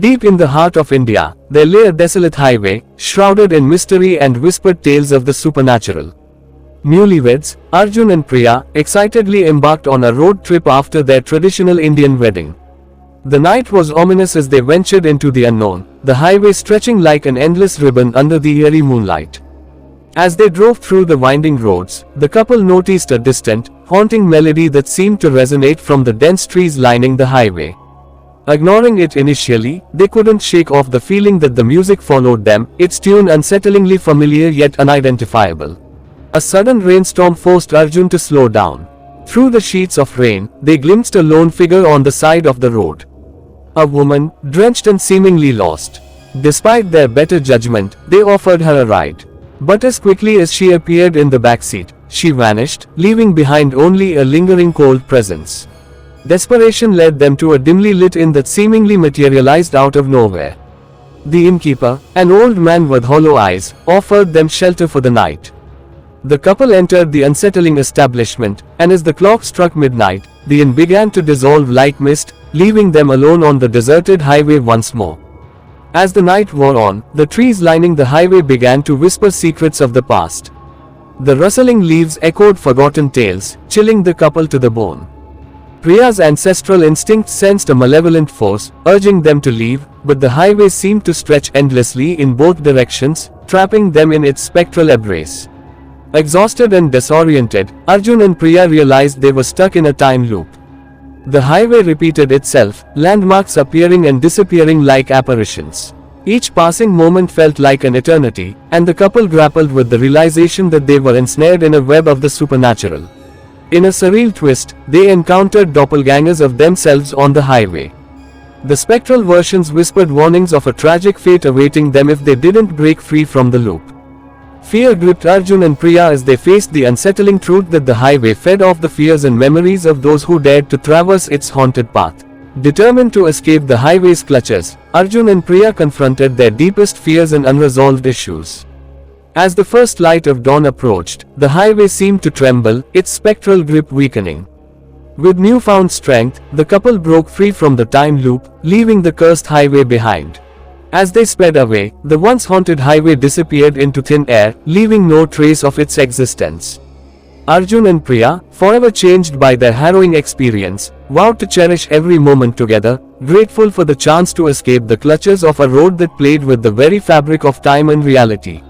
Deep in the heart of India, there lay a desolate highway, shrouded in mystery and whispered tales of the supernatural. Newlyweds, Arjun and Priya, excitedly embarked on a road trip after their traditional Indian wedding. The night was ominous as they ventured into the unknown, the highway stretching like an endless ribbon under the eerie moonlight. As they drove through the winding roads, the couple noticed a distant, haunting melody that seemed to resonate from the dense trees lining the highway. Ignoring it initially, they couldn't shake off the feeling that the music followed them, its tune unsettlingly familiar yet unidentifiable. A sudden rainstorm forced Arjun to slow down. Through the sheets of rain, they glimpsed a lone figure on the side of the road. A woman, drenched and seemingly lost. Despite their better judgment, they offered her a ride. But as quickly as she appeared in the back seat, she vanished, leaving behind only a lingering cold presence. Desperation led them to a dimly lit inn that seemingly materialized out of nowhere. The innkeeper, an old man with hollow eyes, offered them shelter for the night. The couple entered the unsettling establishment, and as the clock struck midnight, the inn began to dissolve like mist, leaving them alone on the deserted highway once more. As the night wore on, the trees lining the highway began to whisper secrets of the past. The rustling leaves echoed forgotten tales, chilling the couple to the bone. Priya's ancestral instinct sensed a malevolent force, urging them to leave, but the highway seemed to stretch endlessly in both directions, trapping them in its spectral embrace. Exhausted and disoriented, Arjun and Priya realized they were stuck in a time loop. The highway repeated itself, landmarks appearing and disappearing like apparitions. Each passing moment felt like an eternity, and the couple grappled with the realization that they were ensnared in a web of the supernatural. In a surreal twist, they encountered doppelgangers of themselves on the highway. The spectral versions whispered warnings of a tragic fate awaiting them if they didn't break free from the loop. Fear gripped Arjun and Priya as they faced the unsettling truth that the highway fed off the fears and memories of those who dared to traverse its haunted path. Determined to escape the highway's clutches, Arjun and Priya confronted their deepest fears and unresolved issues. As the first light of dawn approached, the highway seemed to tremble, its spectral grip weakening. With newfound strength, the couple broke free from the time loop, leaving the cursed highway behind. As they sped away, the once haunted highway disappeared into thin air, leaving no trace of its existence. Arjun and Priya, forever changed by their harrowing experience, vowed to cherish every moment together, grateful for the chance to escape the clutches of a road that played with the very fabric of time and reality.